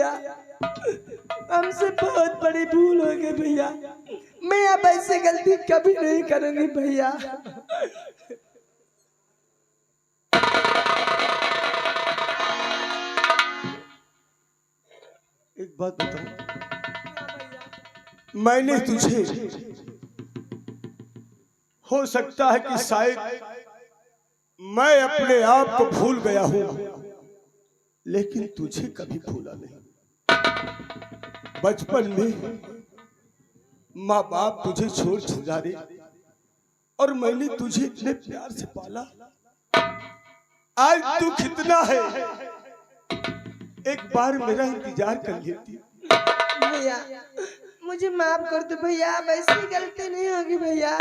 भैया, हमसे बहुत बड़ी भूल हो गई भैया। मैं अब ऐसे गलती कभी नहीं करूंगी भैया। एक बात बताऊं, मैंने तुझे, हो सकता है कि शायद मैं अपने आप को भूल गया हूं, लेकिन तुझे कभी भूला नहीं। बचपन में माँ बाप तुझे छोड़ गुजारे और मैंने तुझे इतने प्यार से पाला। आज तू कितना है, एक बार मेरा इंतजार कर लेती। भैया मुझे माफ कर दो भैया, अब ऐसी गलती नहीं होगी भैया।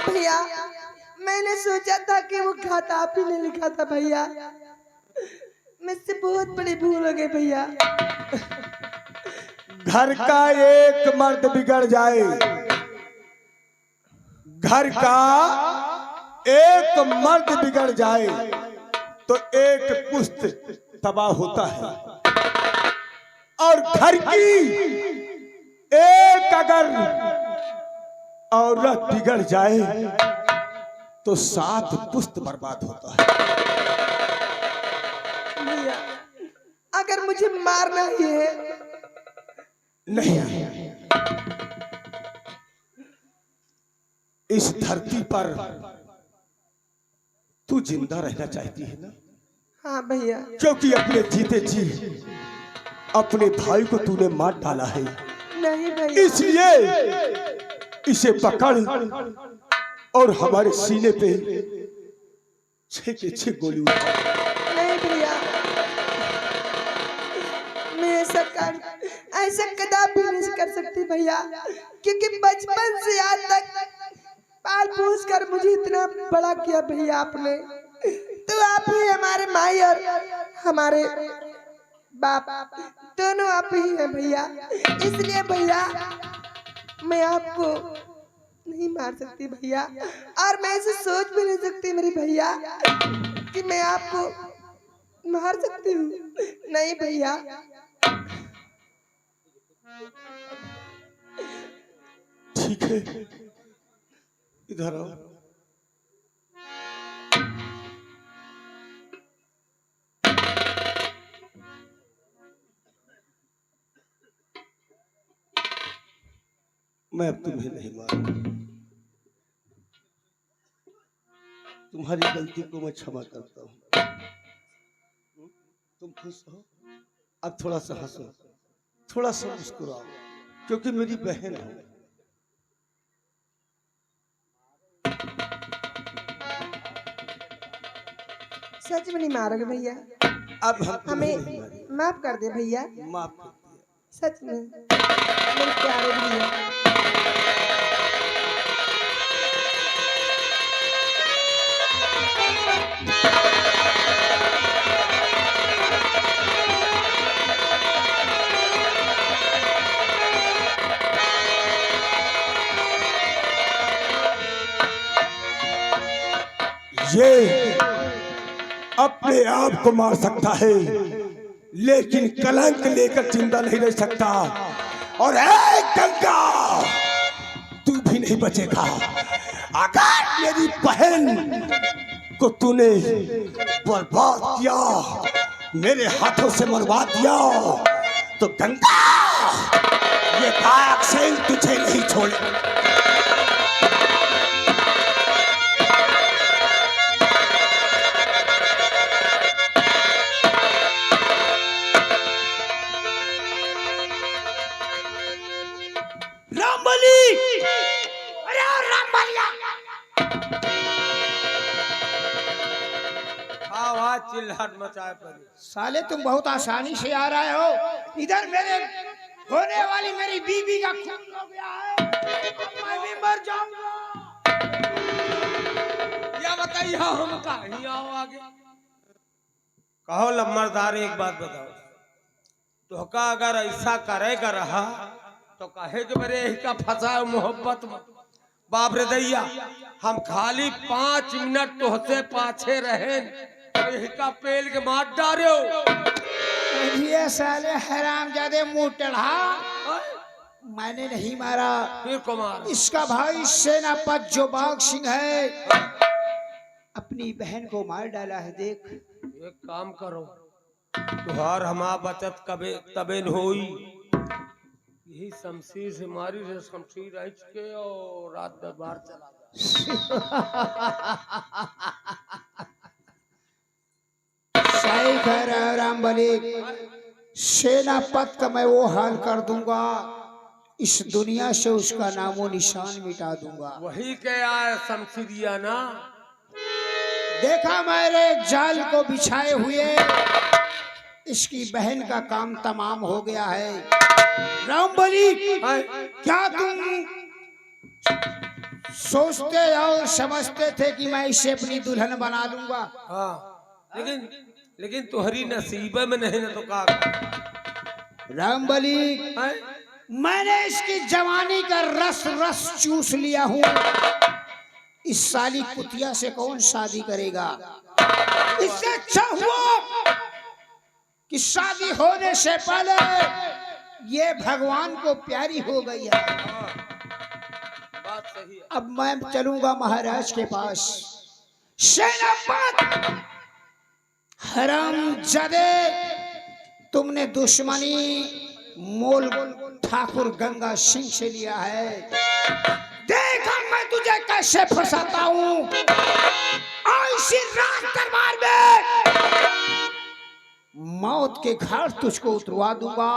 भैया मैंने सोचा था कि वो खाता आप ही ने लिखा था भैया, मुझसे बहुत बड़ी भूल हो गई भैया। घर का एक मर्द बिगड़ जाए, घर का एक मर्द बिगड़ जाए तो एक पुश्त तबाह होता है, और घर की एक अगर औरत बिगड़ जाए तो 7 पुश्त बर्बाद होता है। भैया अगर मुझे मारना ही है, नहीं, इस धरती पर तू जिंदा रहना चाहती है ना? हाँ भैया। क्योंकि अपने जीते जी अपने भाई को तूने मार डाला है। नहीं भैया। इसलिए इसे पकड़ और हमारे सीने पे 6 के 6 गोली उठा। नहीं भैया, मैं ऐसा कदापि नहीं कर सकती भैया, क्योंकि बचपन से आज तक पाल पोस कर मुझे इतना बड़ा किया भैया आपने। तो आप ही हमारे माई और हमारे बाप, दोनों आप ही हैं भैया। इसलिए भैया मैं आपको नहीं मार सकती भैया, और मैं ऐसे सोच भी नहीं सकती मेरे भैया कि मैं आपको मार सकती हूँ। नहीं भैया। ठीक है, इधर आओ। मैं अब तुम्हें नहीं मारूंगा, तुम्हारी गलती को मैं क्षमा करता हूँ। तुम खुश हो? अब थोड़ा सा हंसो, थोड़ा सा मुस्कुराओ, क्योंकि मेरी बहन हो। सच में नहीं मारोगे भैया? अब हम हमें माफ कर दे भैया। माफ कर दिया। सच में मेरे प्यारे भैया। ये अपने आप को मार सकता है, लेकिन कलंक लेकर जिंदा नहीं रह सकता। और गंगा, तू भी नहीं बचेगा। अगर मेरी बहन को तूने बर्बाद किया, मेरे हाथों से मरवा दिया, तो गंगा ये दाग से तुझे नहीं छोड़े। चिल्लाहट मचाए पड़ी। साले तुम बहुत आसानी से आ रहे हो। इधर मेरे होने वाली मेरी बीबी का खून हो गया है, मैं भी मर जाऊंगा। या बताइए हम कहीं आओ आगे। कहो लम्बरदार, एक बात बताओ, तो का अगर ऐसा करेगा रहा तो कहे कि मेरे यही का फंसा मोहब्बत में। बाप रे दैया, हम खाली 5 मिनट तुहसे पाछे रहे, यही का पेल के मार डारे हो। ये साले हरामजादे मुंह टेढ़ा, मैंने नहीं मारा, फिर को मार। इसका भाई सेनापति जो बाघ सिंह है अपनी बहन को मार डाला है। देख एक काम करो, तुहार हमार बचत कबे तबे न होई, यही शमशीर से मारी रे, शमशीर ऐच के और रात दरबार चला सही कह रहे हो राम बली, सेनापति का मैं वो हाल कर दूंगा, इस दुनिया से उसका नामो निशान मिटा दूंगा। वही के आए शमशीरिया ना। देखा मेरे जाल को बिछाए हुए, इसकी बहन का काम तमाम हो गया है। राम बली, क्या तुम सोचते और समझते थे कि मैं इसे अपनी दुल्हन बना लूंगा? हाँ, लेकिन तुहरी नसीबे में नहीं ना तो का। राम बली, मैंने इसकी जवानी का रस रस चूस लिया हूँ, इस साली कुतिया से कौन शादी करेगा? इससे अच्छा हुआ कि शादी होने से पहले ये भगवान को प्यारी हो गई है। बात सही है। अब मैं चलूंगा महाराज के पास। सेनापति हरामजादे, तुमने दुश्मनी मोल ठाकुर गंगा सिंह से लिया है, देखा मैं तुझे कैसे फंसाता हूँ। ऐसी रात दरबार में मौत के घाट तुझको उतरवा दूंगा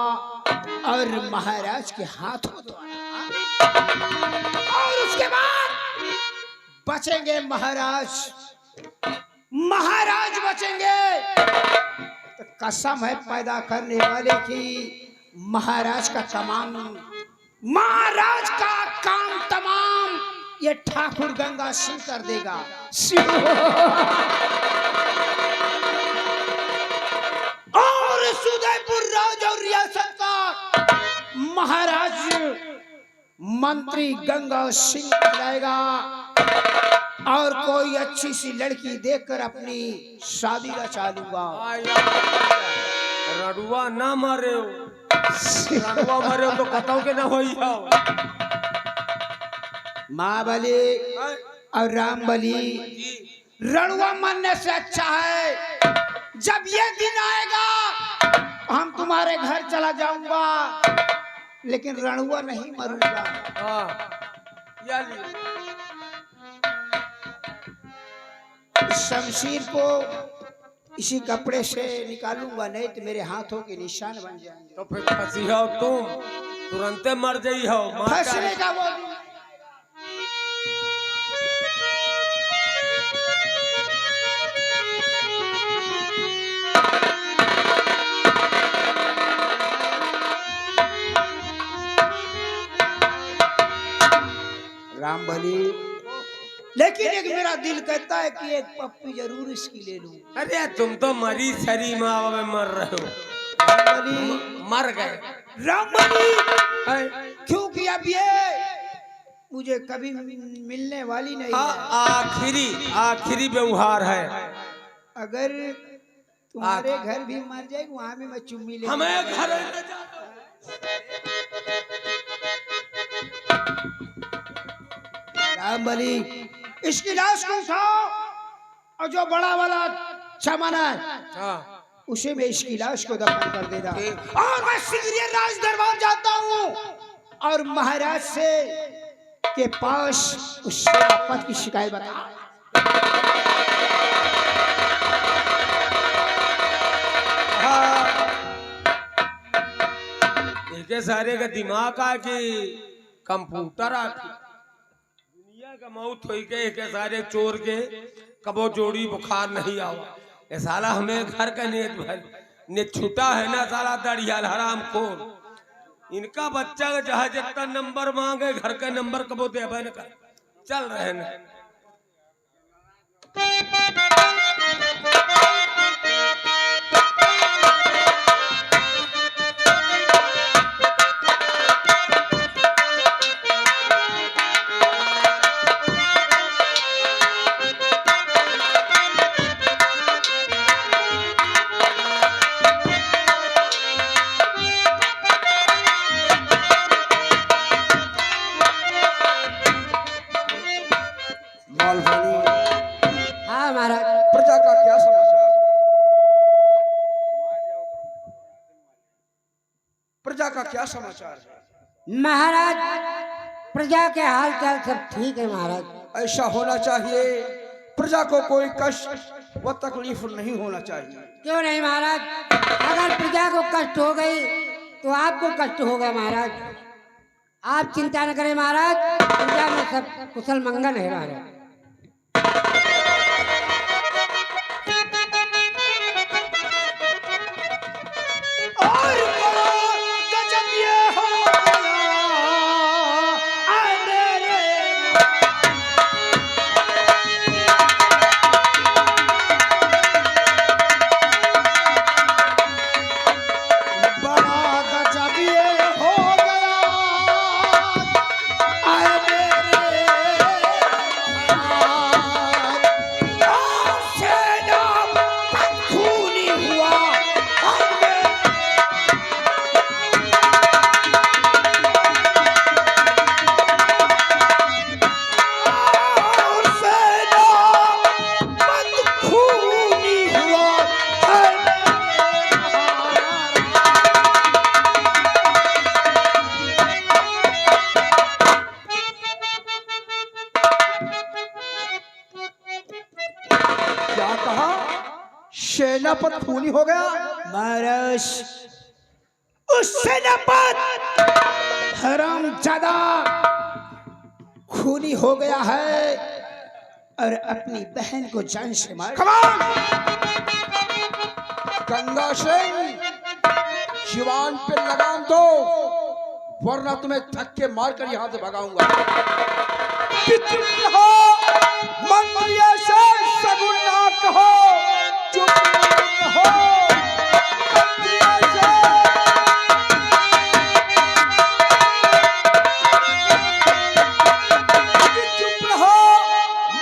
और महाराज के हाथों और उसके बाद बचेंगे महाराज, महाराज बचेंगे। तो कसम है पैदा करने वाले की, महाराज का तमाम, महाराज का काम तमाम ये ठाकुर गंगा सिंह कर देगा। और उदयपुर राज और रियासत का महाराज मंत्री गंगा सिंह जाएगा और कोई अच्छी सी लड़की देखकर अपनी शादी रचा लूंगा। रडुआ ना मारे हो, रडुआ मारे हो तो कताओ के ना होई हो। माँ बली और राम बली, रणुआ मरने से अच्छा है जब ये दिन आएगा हम तुम्हारे घर चला जाऊंगा, लेकिन रणुआ नहीं मरूंगा। हाँ, शमशीर को इसी कपड़े से निकालूंगा, नहीं तो मेरे हाथों के निशान बन जाएंगे। तो फिर फंसी हो तुम, तुरंते मर जाई हो। फंसने का वो राम बली, लेकिन एक मेरा दिल कहता है कि एक पप्पी जरूर इसकी ले लूं। अरे तुम तो मरी सरी माँ में मर रहे हो। राम बली, मर गए। राम बली, क्योंकि अब ये मुझे कभी मिलने वाली नहीं है। आखिरी व्यवहार है। अगर तुम्हारे घर भी मर जाए वहां भी मैं चुम्मी ले। हमें घर राम बली, इसकी लाश को उठाओ और जो बड़ा वाला चमन है उसे में इसकी लाश को दफन कर देना। और मैं शीघ्र राज दरबार जाता हूँ और महाराज से के पास उस सेनापति की शिकायत बता। इनके सारे का दिमाग आ कि कंप्यूटर आती, दुनिया का मौत हो के एक सारे चोर के कबो जोड़ी बुखार नहीं आवा। ये साला हमें घर का ने छूटा है ना साला दरियाल हराम खोर। इनका बच्चा का जहाँ जितना नंबर मांगे घर का नंबर कबो दे न कर चल रहे न। बालवानी, हाँ महाराज। प्रजा का क्या समाचार है? प्रजा का क्या समाचार है? महाराज प्रजा के हाल चाल सब ठीक है महाराज। ऐसा होना चाहिए, प्रजा को कोई कष्ट व तकलीफ नहीं होना चाहिए। क्यों नहीं महाराज, अगर प्रजा को कष्ट हो गई तो आपको कष्ट होगा महाराज। आप चिंता न करें महाराज, प्रजा में सब कुशल मंगल है महाराज। और गजब ये हो गया, आए मेरे बड़ा गजब ये हो गया, आए मेरे सेना खूनी हुआ, आए मेरे सेना खूनी हुआ, आए क्या कहा? सेनापति खूनी हो गया? महाराज उस सेनापति हरामजादा खूनी हो गया है और अपनी बहन को जान से मार। गंगा सिंह, जीवान पे लगाम दो, वरना तुम्हें धक्के मारकर यहाँ से भगाऊंगा। चुप रहो, मंत्रियों से सगुन ना कहो, चुप रहो, मंत्रियों से चुप रहो,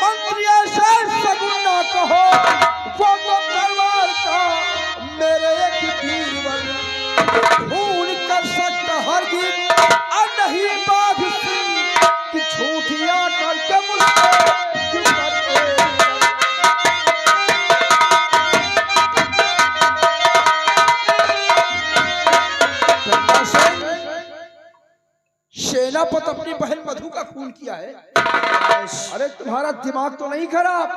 मंत्रियों से सगुन ना कहो, वो तो तलवार का मेरे एक वीरवर खून कर सकता हरगिज और नहीं बाघ सिंह कि झूठियां करके मुझसे क्यों करते? गंगा सिंह, सेनापति अपनी बहन मधु का खून किया है। अरे तुम्हारा दिमाग तो नहीं खराब?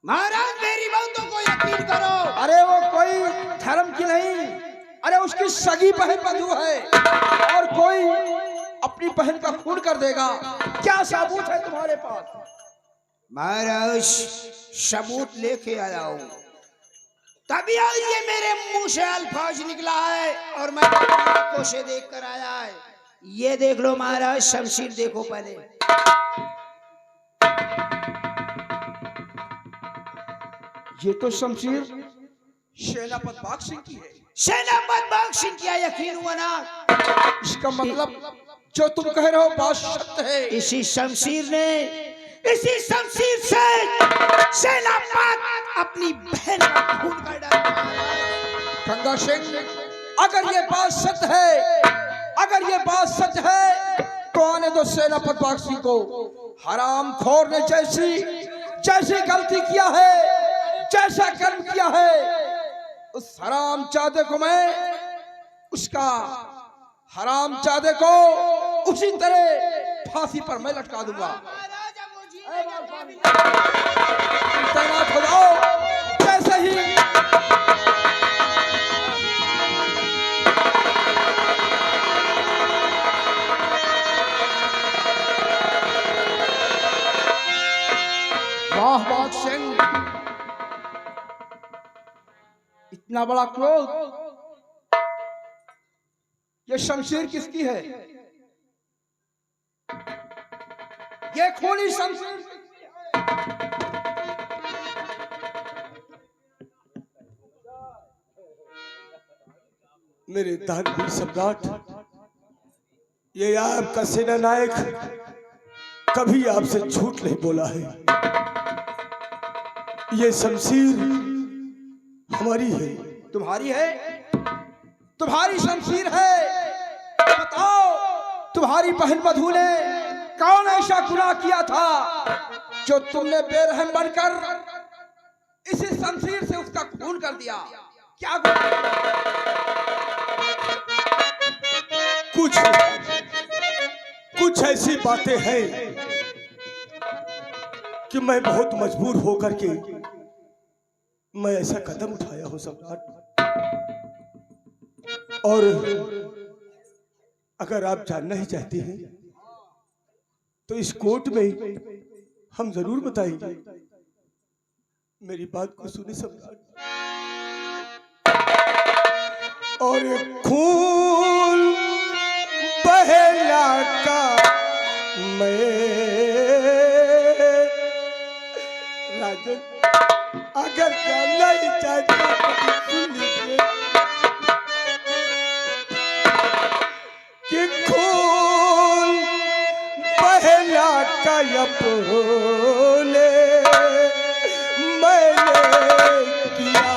महाराज मेरी बातों को यकीन करो। अरे वो कोई धर्म की नहीं, अरे उसकी सगी बहन मधु है, और कोई अपनी बहन का खून कर देगा? क्या सबूत है तुम्हारे पास? महाराज सबूत लेके आया हूं, तभी आज ये मेरे मुंह से अल्फाज निकला है और मैं आंखों से देख कर आया है। ये देख लो महाराज, शमशीर देखो पहले। ये तो शमशीर सेनापति बाघ सिंह की है। सेनापति बाघ सिंह क्या यकीन हुआ ना? इसका मतलब जो तुम कह रहे हो बात सत्य है। इसी शमशीर से सेनापति अपनी बहन का खून कर डाला। गंगा सिंह, अगर ये बात सत्य है, अगर ये बात सच है तो आने दो सेनापति बाघ सिंह को। हरामखोर ने जैसी गलती किया है, जैसा कर्म किया है, उस हरामजादे को मैं, उसका हरामजादे को उसी तरह फांसी पर मैं लटका दूंगा। तैनात हो जाओ। जैसे ही वाह बाघ सिंह, इतना बड़ा क्रोध, ये शमशीर किसकी है? ये खूनी शमशीर मेरे दानवीर सम्राट, ये आपका सेना नायक कभी आपसे झूठ नहीं बोला है। ये शमशीर हमारी है। तुम्हारी है? तुम्हारी शमशीर है? बताओ, तुम्हारी बहन मधु ने कौन ऐसा गुनाह किया था जो तुमने बेरहम बनकर इसी शमशीर से उसका खून कर दिया, क्या कुछ ऐसी बातें हैं कि मैं बहुत मजबूर होकर के मैं ऐसा कदम उठाया हूं सम्राट। और अगर आप जानना ही चाहते हैं तो इस कोर्ट में हम जरूर बताएंगे। मेरी बात को सुने सम्राट। और खून बहेला का मैं राजन अगर जानना ही चाहते तो सुन लीजिए कि खून बहेला का अपने मैंने किया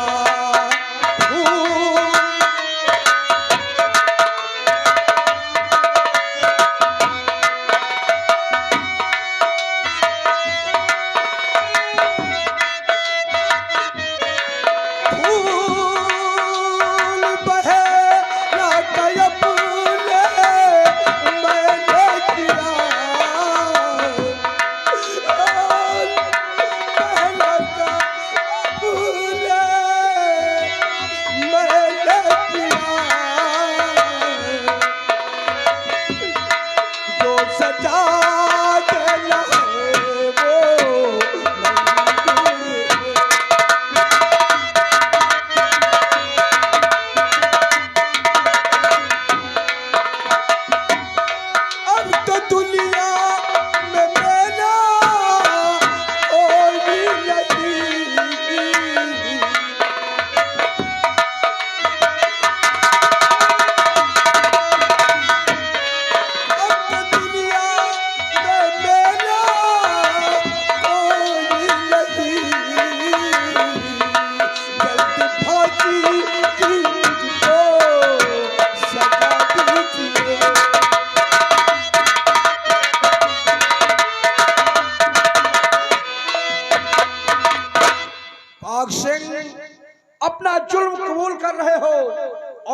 अपना जुल्म कबूल कर रहे हो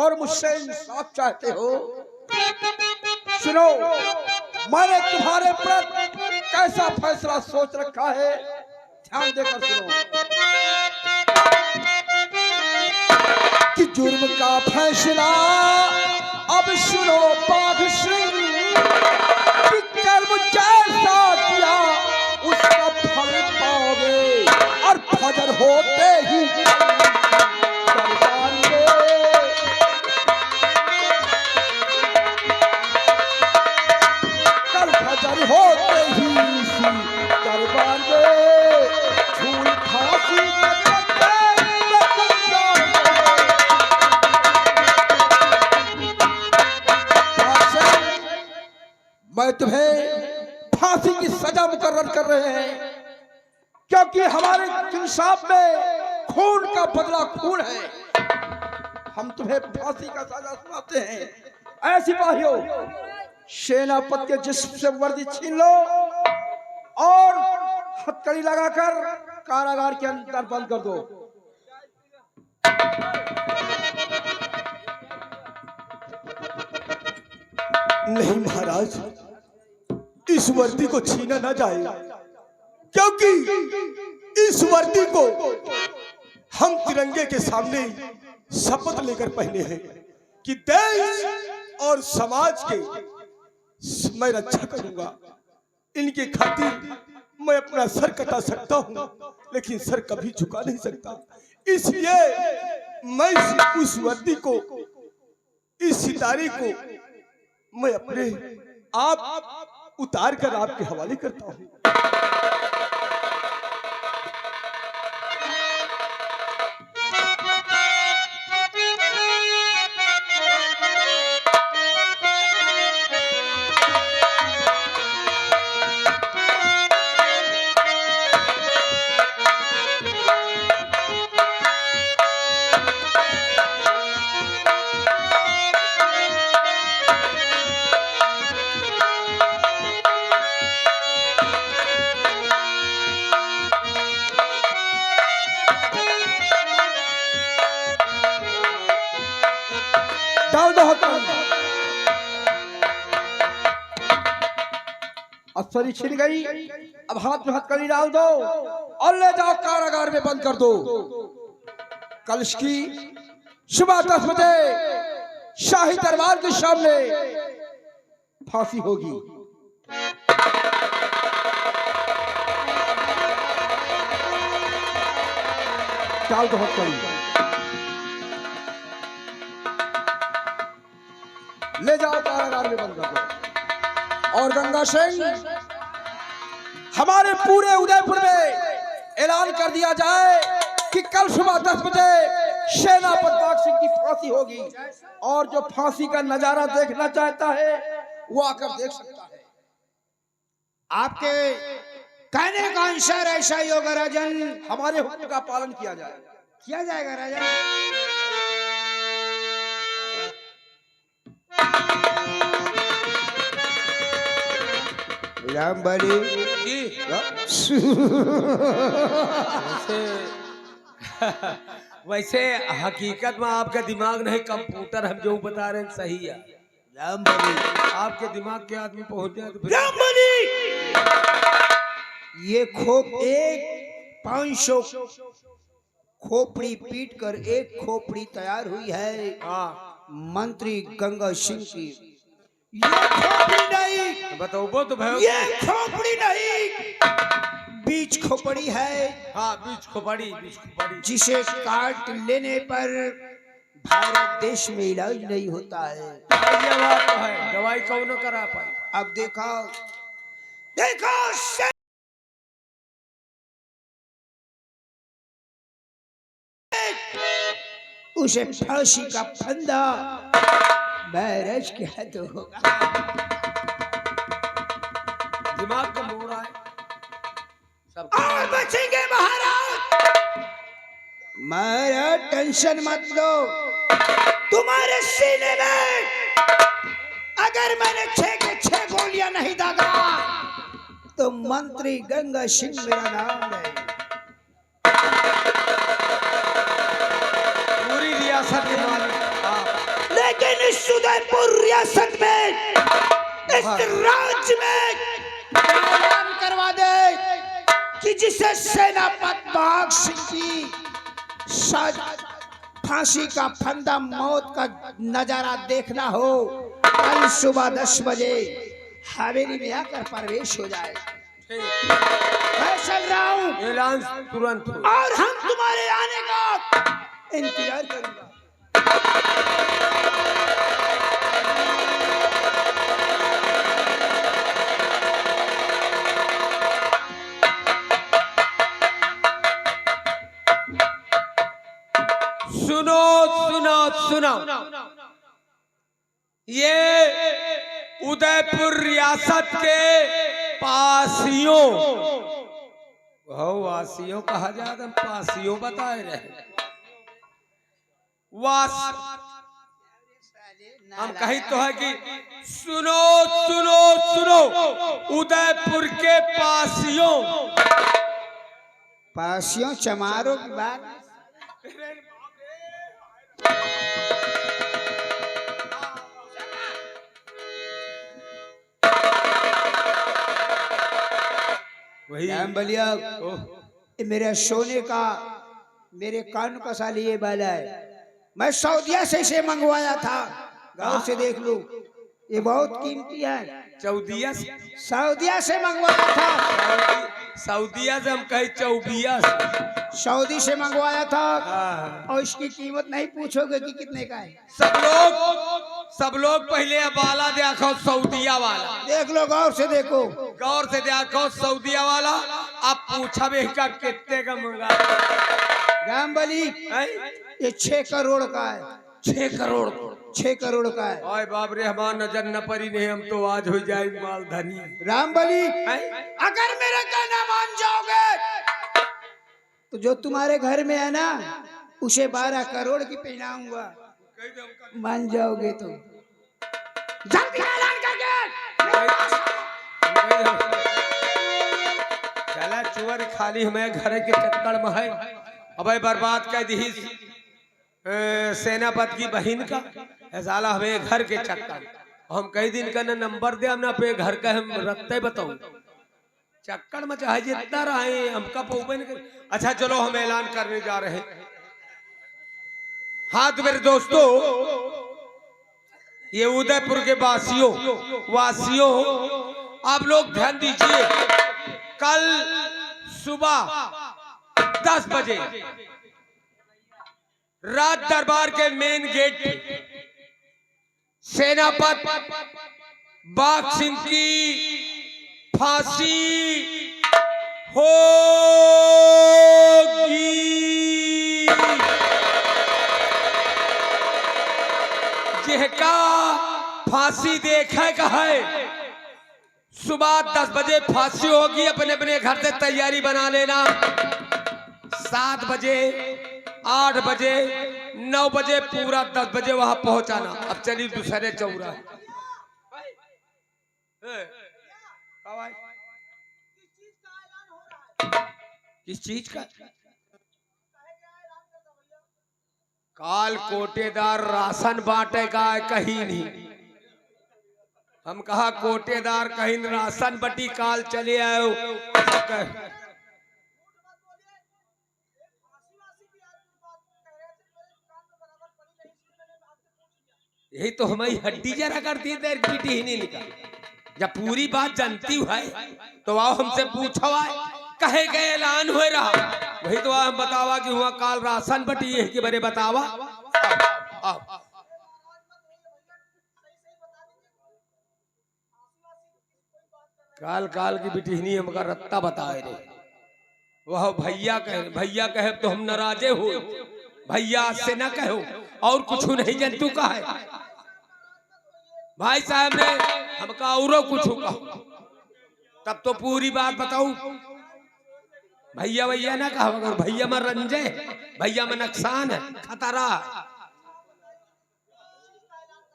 और मुझसे इंसाफ चाहते हो। सुनो, मैंने तुम्हारे प्रति कैसा फैसला सोच रखा है, ध्यान देकर सुनो कि जुर्म का फैसला अब सुनो बाघ सिंह कि कर्म जैसा किया उसका फल पाओगे। और फजर होते ही होते ही इसी दरबार में झूल फांसी मैं तुम्हें फांसी की सजा मुकर्रर कर रहे हैं, क्योंकि हमारे इंसाफ में खून का बदला खून है। हम तुम्हें फांसी का सजा सुनाते हैं। ऐसी सिपाहियों, सेनापति के जिस्म से वर्दी छीन लो और हथकड़ी लगाकर कारागार के अंदर बंद कर दो। नहीं महाराज, इस वर्दी को छीना ना जाए, क्योंकि इस वर्दी को हम तिरंगे के सामने शपथ लेकर पहने हैं कि देश और समाज के मैं रक्षा करूंगा। इनके खातिर मैं अपना सर कटा सकता हूं, लेकिन सर कभी झुका नहीं सकता। इसलिए मैं उस वर्दी को, इस सितारे को मैं अपने आप उतार कर आपके हवाले करता हूं। बहुत कम। अश्वरी छिन गई, अब हाथ में हथकड़ी डाल दो और ले जाओ कारागार में बंद कर दो। कल की सुबह 10 बजे शाही दरबार के सामने फांसी होगी। डाल दो हथकड़ी, ले जाओ कारागार में बंद कर दो। और गंगा सिंह, हमारे पूरे उदयपुर में ऐलान कर दिया जाए कि कल सुबह 10 बजे सेनापति बाघ सिंह की फांसी होगी, और जो फांसी का नजारा देखना चाहता है वो आकर देख सकता है। आपके कहने का अनुसार ऐसा ही होगा राजन। हमारे हुक्म का पालन किया जाए। किया जाएगा राजन। राम बली जी वैसे हकीकत में आपका दिमाग नहीं, कंप्यूटर हम जो बता रहे हैं सही है। राम बली, आपके दिमाग के आदमी पहुंच जाए तो फिर राम बली, ये खोप एक 500 खोपड़ी पीट कर एक खोपड़ी तैयार हुई है हाँ मंत्री गंगा सिंह की। ये खोपड़ी नहीं, बताओ तो भाई। ये खोपड़ी नहीं, बीच खोपड़ी है। हाँ बीच खोपड़ी, जिसे काट लेने पर भारत देश में इलाज नहीं होता है। ये बात तो है, दवाई कौन न करा पाई। अब देखो देखो उसे फांसी का फंदा बैरज के हाथ होगा। दिमाग का मोड़ है सब। और बचेंगे महाराज। महाराज टेंशन मत लो, तुम्हारे सीने में अगर मैंने 6 के 6 गोलियां नहीं दागा तो मंत्री गंगा सिंह मेरा नाम है। पूरी रियासत के मालिक। लेकिन इस उदयपुर रियासत में, इस राज्य में ऐलान करवा दे कि जिसे सेनापति बाघ सिंह की फांसी का फंदा मौत का नजारा देखना हो, कल सुबह 10 बजे हवेली में आकर प्रवेश हो जाए। मैं चल रहा हूँ ऐलान तुरंत। और हम तुम्हारे आने का इंतजार करूंगा। सुनो सुनो सुनो, ये उदयपुर रियासत के पासियों, वासियों कहा जाता, पासियों बताए रहे। हम कही तो है कि सुनो सुनो सुनो, उदयपुर के पासियों। पासियों चमारों की बात। वही राम बलिया, ये मेरे सोने का, मेरे कान का साली ये बाला है। मैं सऊदिया से इसे मंगवाया था, गांव से देख लो, ये बहुत कीमती है। सऊदिया से मंगवाया था। सऊदिया से हम कहे चौबिया से। सऊदी से मंगवाया था। हाँ। और इसकी कीमत नहीं पूछोगे कि कितने का है। सब लोग पहले वाला देखो, सऊदिया वाला देख लो, गौर से देखो, गौर से देखो सऊदिया वाला। अब पूछा भी का कितने का मंगा। राम बली, ये 6 करोड़ का है। 6 करोड़ का है। ओए बाप रे, हमार नजर न पड़ी नहीं, हम तो आज हो जाए माल धनी। राम बली, अगर मेरा कहना मान जाओगे तो जो तुम्हारे घर में है ना, उसे 12 करोड़ की पहनाऊंगा। मान जाओगे तो जल्दी ऐलान करके। चला चुअर खाली हमें घर के चक्कर में है। अब बर्बाद कर दी सेनापति की बहन का साला हमें घर के चक्कर हम कई दिन का न नंबर दे हमने पे घर का हम रखते बताऊं चक्कर में चाहे जितना रहे हमका पौबे नहीं कर। अच्छा चलो हम ऐलान करने जा रहे हैं। हाँ तो मेरे दोस्तों ये उदयपुर के वासियों आप लोग ध्यान दीजिए कल सुबह 10 बजे राज दरबार के मेन गेट पे सेनापति बाघ सिंह की फांसी होगी। जिहका फांसी देखा है सुबह 10 बजे फांसी होगी। अपने अपने घर से तैयारी बना लेना। 7 बजे 8 बजे 9 बजे पूरा 10 बजे वहां पहुंचाना। अब चलिए दूसरे चौरा किस चीज का काल कोटेदार राशन बांटेगा कहीं नहीं। हम कहा कोटेदार कहीं राशन बटी काल चले आयो। यही तो हमारी हड्डी जरा करती है पीटी ही नहीं निकल। जब पूरी बात जानती है तो आओ हमसे पूछो कहे गए ऐलान हो रहा वही तो हम बतावा कि हुआ काल राशन बटी है कि बरे बतावा। आओ। काल काल की बिटिहनी हमका रत्ता बताए रे। वह भैया कहे तो हम नाराजे हो। भैया से ना कहो और कुछ नहीं जंतु का है। भाई साहब ने हमका और कुछ कहो तब तो पूरी बात बताऊ। भैया ना कहो अगर भैया में रंजे भैया में नुकसान है खतरा।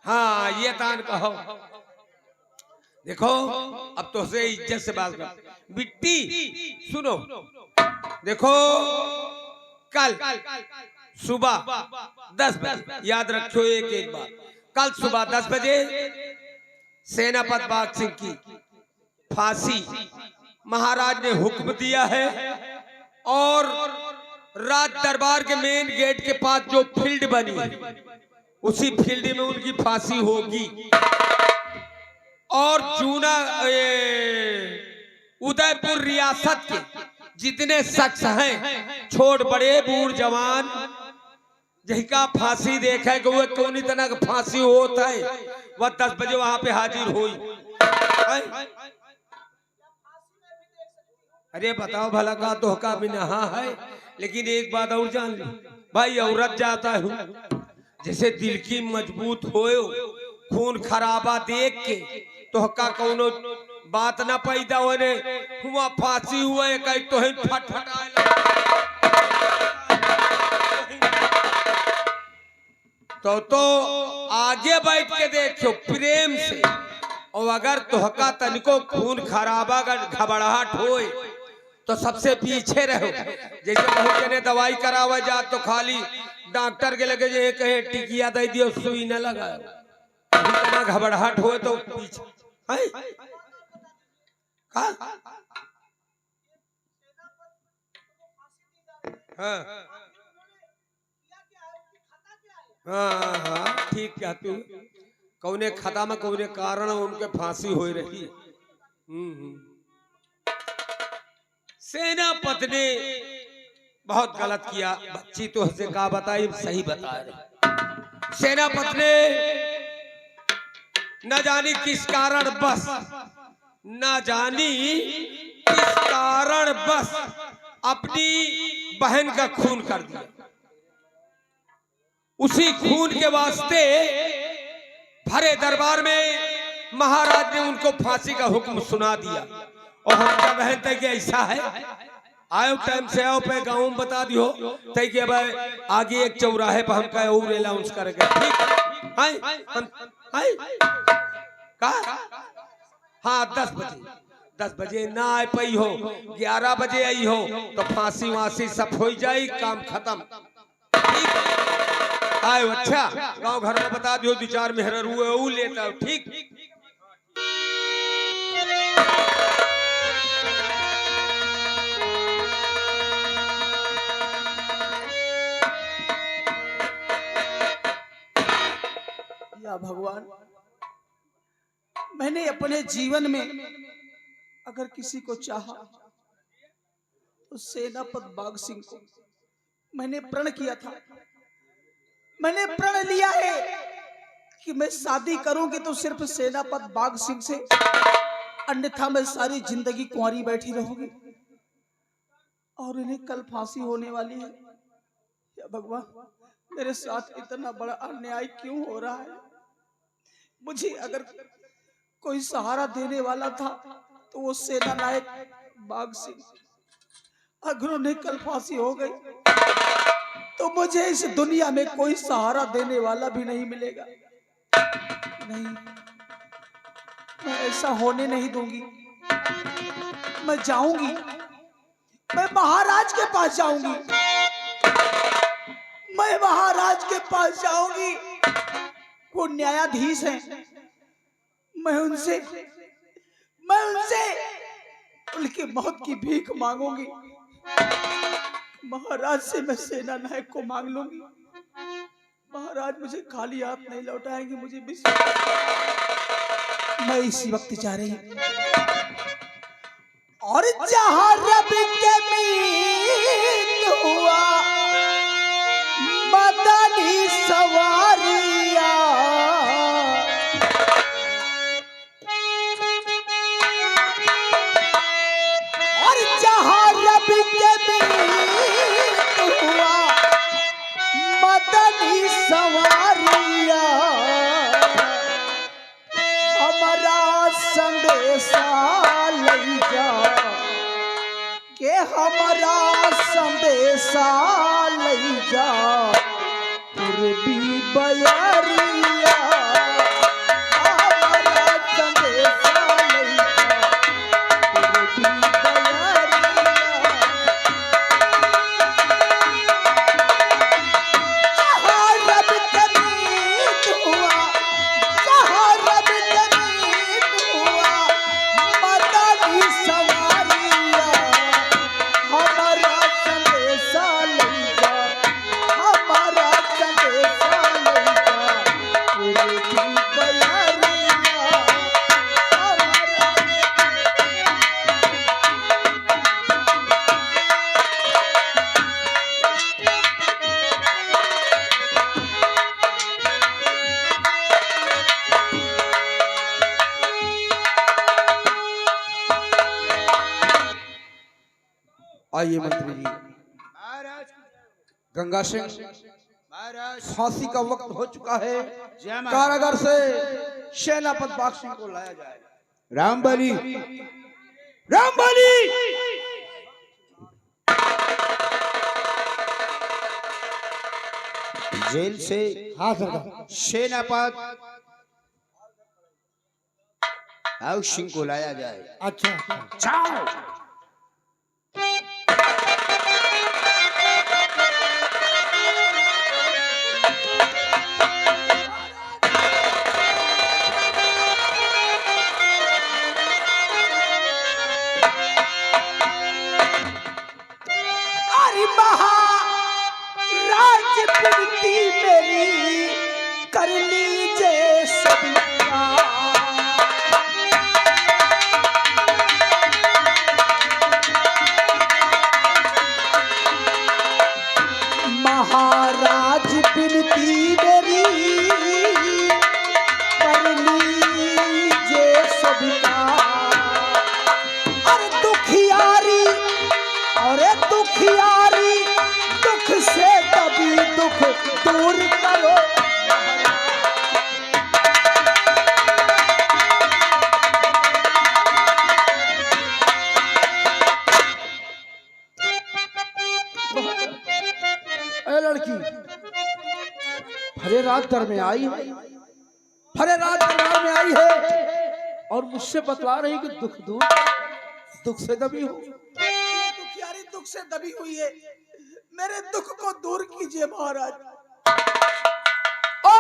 हाँ ये तान कहो। देखो अब तो से इज्जत से बात कर। बिट्टी सुनो देखो कल सुबह 10 बजे याद रखो एक बार कल सुबह 10 बजे सेनापति बाघ सिंह की फांसी महाराज ने हुक्म दिया है। और राज दरबार के मेन गेट के पास जो फील्ड बनी है उसी फील्ड में उनकी फांसी होगी। और जूना उदयपुर रियासत के जितने शख्स हैं छोट बड़े बूढ़ जवान जिनका फांसी देखा है कि वो कौन तरह का फांसी होता है वह 10 बजे वहां पे हाजिर हुई। अरे बताओ भला का धोखा भी नहा है। लेकिन एक बात और जान ली भाई औरत जाता हूँ जैसे दिल की मजबूत हो खून खराबा देख के तोहका कौनो बात ना पैदा होने हुआ फांसी हुआ है कहीं तो फटफटाए तो आगे बैठ के देखो प्रेम से। और अगर तोहका तनिको खून खराबा अगर घबराहट हो तो सबसे पीछे रहो। जैसे बहुत जने दवाई करावा जा तो खाली डॉक्टर के लगे जे कहे टिकिया दे दियो सुई न लगा। घबराहट हो तो पीछे हाँ ठीक क्या तू कौने खता में कौने कारण उनके फांसी हो रही। सेनापति ने बहुत गलत किया। बच्ची तो हमसे कहा बताई सही बता रहे। सेनापति ने न जानी किस कारण बस अपनी बहन का खून कर दिया। उसी खून के वास्ते भरे दरबार में महाराज ने उनको फांसी का हुक्म सुना दिया। और हम क्या बहन तक ऐसा है आयो टाइम से आओ पे गाँव में बता दियो तय के आगे एक चौराहे पर हम का और अनाउंस करेंगे। ठीक का हाँ 10 बजे ना आ पाई हो 11 बजे आई हो तो फांसी वासी सब हो जाए काम खत्म। ठीक आए अच्छा गांव घर में बता दियो 2-4 मेहर हुए वो लेता हूं, ठीक। या भगवान, मैंने अपने जीवन में अगर किसी को चाहा तो सेनापति बाघ सिंह को मैंने प्रण किया था। मैंने प्रण लिया है कि मैं शादी करूंगी तो सिर्फ सेनापति बाघ सिंह से, अन्यथा मैं सारी जिंदगी कुंवारी बैठी रहूंगी। और इन्हें कल फांसी होने वाली है। या भगवान, मेरे साथ इतना बड़ा अन्याय क्यों हो रहा है? मुझे अगर कोई सहारा देने वाला था तो वो सेना नायक बाघ सिंह। अगर उन्हें कल फांसी हो गई तो मुझे इस दुनिया में कोई सहारा देने वाला भी नहीं मिलेगा। नहीं, मैं ऐसा होने नहीं दूंगी। मैं जाऊंगी, मैं महाराज के पास जाऊंगी, मैं महाराज के पास जाऊंगी। वो न्यायाधीश हैं, मैं उनसे उनकी मौत की भीख मांगूंगी। महाराज से मैं सेना नायक को मांग लूंगी। महाराज मुझे खाली हाथ नहीं लौटाएंगे, मुझे विश्वास। मैं इसी वक्त जा रही हूं। और जहां रब के मीत हुआ मदनी सवारिया, और जहां रब के मीत हुआ मदनी सवारिया, हमारा संदेशा ले जा के हमारा संदेशा ले जा पूर्वी बयरिया, हमारा संदेशा ले जा पूर्वी बयरिया। जहाँ रब के मीत हुआ, जहाँ रब के मीत हुआ मदनी सवारिया, हमारा संदेशा ले जा, हमारा संदेशा ले जा पूर्वी बयरिया, हमारा। आइए मंत्री जी, गंगा सिंह, फांसी का वक्त हो चुका है। कारागार से सेनापति बाघ सिंह को लाया जाए। रामबली, रामबली, जेल से सेनापति बाघ सिंह को लाया जाए। अच्छा, जाओ। अरे महाराज विनती मेरी कर लीजिए स्वीकार। महाराज विनती मेरी कर लीजिए स्वीकार। अरे दुखियारी, अरे दुखियारी, दुख से तभी दुख दूर करो। ए लड़की, भरे रात दर में आई है, भरे रात दरबार में आई है और मुझसे बतला रही कि दुख दूर, दुख से दबी हो। दुखियारी दुख से दबी हुई है, मेरे दुख को दूर कीजिए महाराज।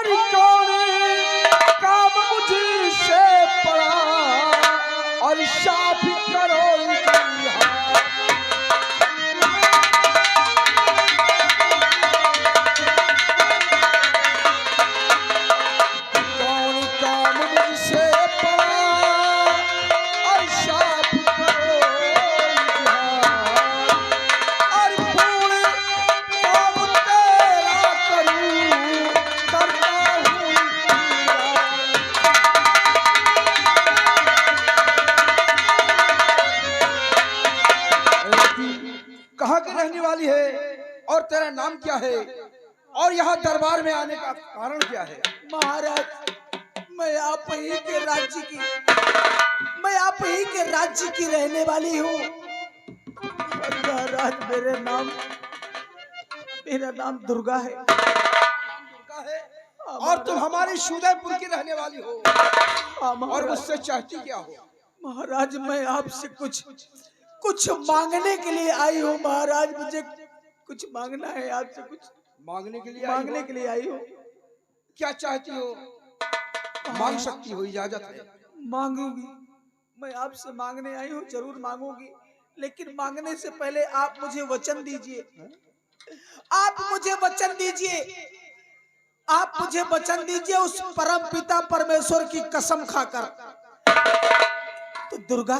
और कौन काम मुझसे पड़ा और साफ करो कौन काम मुझसे पड़ा और साफ करो और पूर्ण काम तेरा करूं करता हूं कहाँ की रहने वाली है और तेरा नाम क्या है और यहाँ दरबार में आने का कारण क्या है? महाराज मैं आप ही के राज्य की रहने वाली हूँ। और महाराज मेरा नाम दुर्गा है। और तुम हमारी सूदयपुर की रहने वाली हो और मुझसे चाहती क्या हो? महाराज मैं आपसे कुछ मांगने के लिए आई हूँ। महाराज मुझे कुछ मांगना है आपसे। कुछ मांगने के लिए आई हूँ। क्या चाहती हो? मांग सकती हो, इजाजत है। मांगूंगी, मैं आपसे मांगने आई हूँ, जरूर मांगूंगी। लेकिन मांगने से पहले आप मुझे वचन दीजिए। आप मुझे वचन दीजिए उस परम पिता परमेश्वर की कसम खाकर। तो दुर्गा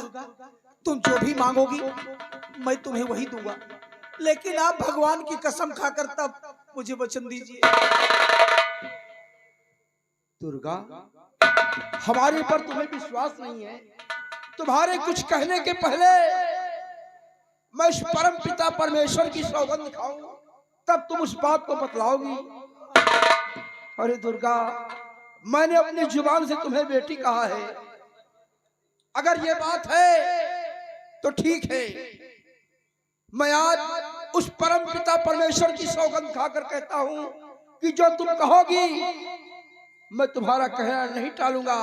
तुम जो भी मांगोगी मैं तुम्हें वही दूंगा, लेकिन आप भगवान की कसम खाकर तब मुझे वचन दीजिए। दुर्गा हमारे पर तुम्हें विश्वास नहीं है। तुम्हारे कुछ कहने के पहले मैं उस परम पिता परमेश्वर की सौगंध खाऊं तब तुम उस बात को बतलाओगी। अरे दुर्गा मैंने अपनी जुबान से तुम्हें बेटी कहा है। अगर ये बात है तो ठीक है, मैं आज उस परम पिता परमेश्वर की सौगंध खाकर कहता हूं कि जो तुम कहोगी मैं तुम्हारा कहना नहीं टालूंगा।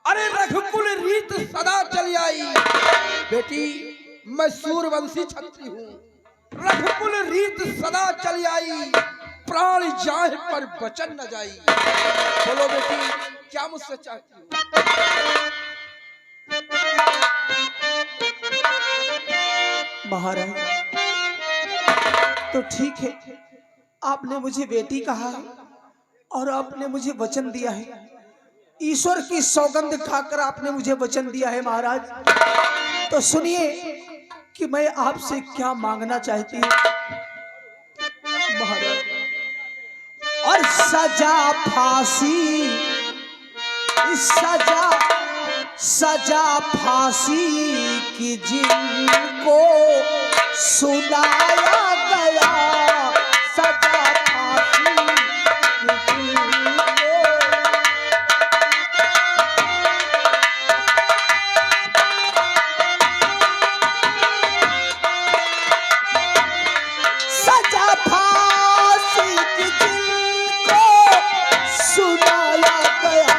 अरे रघुकुल रीत सदा चली आई बेटी, मैं सूरवंशी क्षत्रिय हूँ। रघुकुल रीत सदा चली आई, प्राण जाए पर वचन न जाई। बोलो बेटी क्या मुझसे चाहती हो? महाराज तो ठीक है, आपने मुझे बेटी कहा है और आपने मुझे वचन दिया है। ईश्वर की सौगंध खाकर आपने मुझे वचन दिया है महाराज। तो सुनिए कि मैं आपसे क्या मांगना चाहती हूँ महाराज। और सजा फांसी की जिनको सुनाया गया, सजा फांसी की जिनको। सजा फांसी की जिनको सुनाया गया,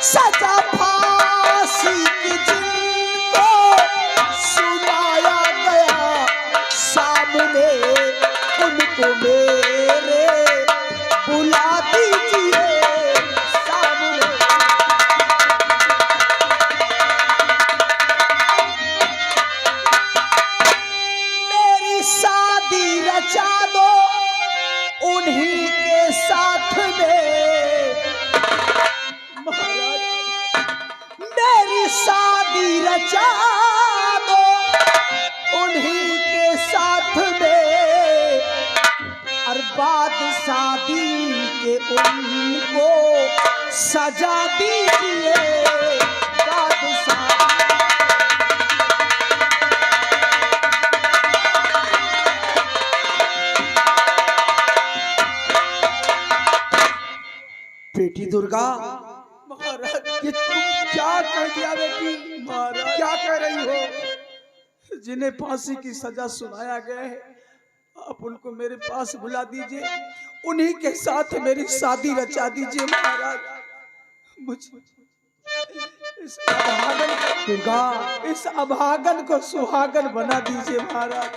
सजा फांसी की जिनको सुनाया गया, सामने उनको मेरे बुला दीजिए सामने। मेरी शादी रचा दो उन्हीं के साथ में महाराज। मेरी शादी रचा दो उन्हीं के साथ में, और बाद शादी के उनको सजा दीजिए। बाद बेटी दुर्गा महाराज ये तुम क्या कह दिया बेटी? महाराज क्या कह रही हो? जिन्हें फांसी की सजा सुनाया गया है आप उनको मेरे पास बुला दीजिए, उन्हीं के साथ मेरी शादी रचा दीजिए महाराज। मुझे इस अभागन को सुहागन बना दीजिए महाराज।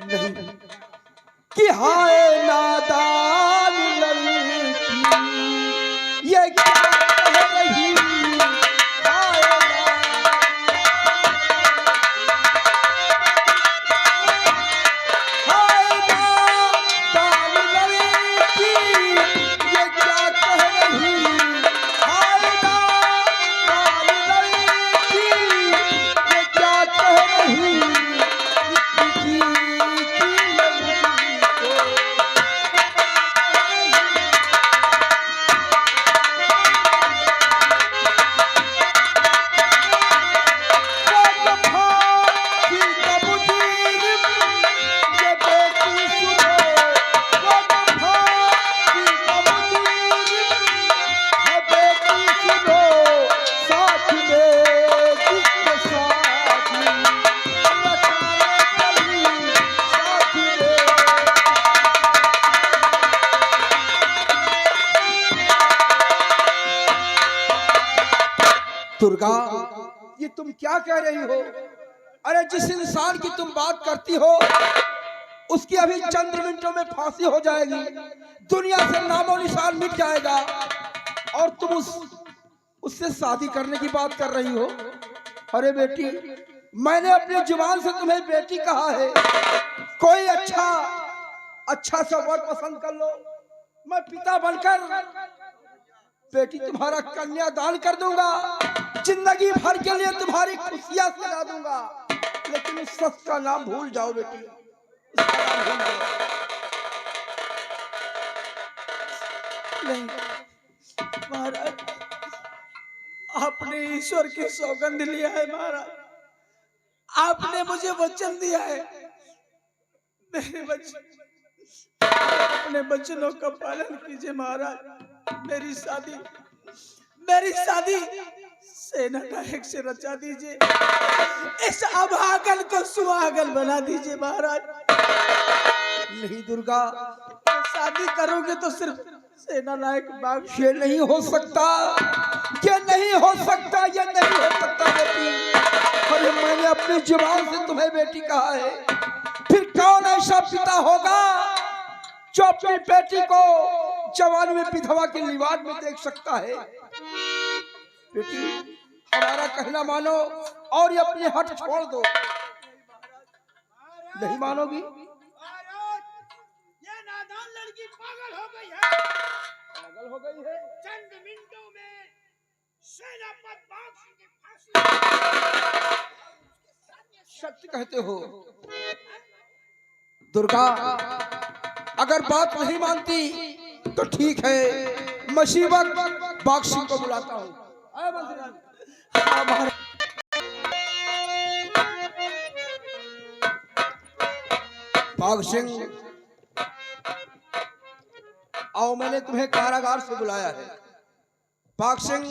नहीं कि हाय नादान दुर्गा, ये तुम क्या कह रही हो? अरे जिस इंसान की तुम बात करती हो उसकी अभी चंद मिनटों में फांसी हो जाएगी, दुनिया से नामो निशान मिट जाएगा, और तुम उससे शादी करने की बात कर रही हो। अरे बेटी, मैंने अपनी जुबान से तुम्हें बेटी कहा है, कोई अच्छा सा वर पसंद कर लो, मैं पिता बनकर बेटी तुम्हारा कन्यादान कर दूंगा, जिंदगी भर के लिए तुम्हारी खुशियां सजा दूंगा, लेकिन उस शख्स का नाम भूल जाओ बेटी, उसका नाम भूल जाओ। नहीं महाराज, आपने ईश्वर की सौगंध लिया है महाराज, आपने मुझे वचन दिया है, मेरे अपने वचनों का पालन कीजिए महाराज। मेरी शादी सेना नायक से रचा दीजिए, इस अभागन को सुहागन बना दीजिए महाराज। नहीं दुर्गा, शादी करोगे तो सिर्फ सेना नायक बाग। ये नहीं हो सकता, ये नहीं हो सकता, ये नहीं हो सकता बेटी। अरे मैंने अपनी जुबान से तुम्हें बेटी कहा है, फिर कौन ऐसा पिता होगा जो अपनी बेटी को जवानी में विधवा के लिबास में देख सकता है? बेटी, हमारा कहना मानो और ये अपनी हट छोड़ दो। नहीं मानोगी? ये नादान लड़की पागल हो गई है, पागल हो गई है। चंद मिनटों में सेनापति बाग सिंह की फांसी। सत्य कहते हो दुर्गा, अगर बात नहीं मानती तो ठीक है, मसीबत बाग सिंह को बुलाता हूँ। बाग सिंह, आओ, मैंने तुम्हें कारागार से बुलाया है। बाग सिंह,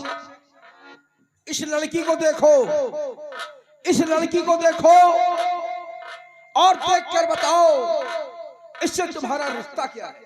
इस लड़की को देखो, इस लड़की को देखो और देखकर बताओ इससे तुम्हारा रिश्ता क्या है।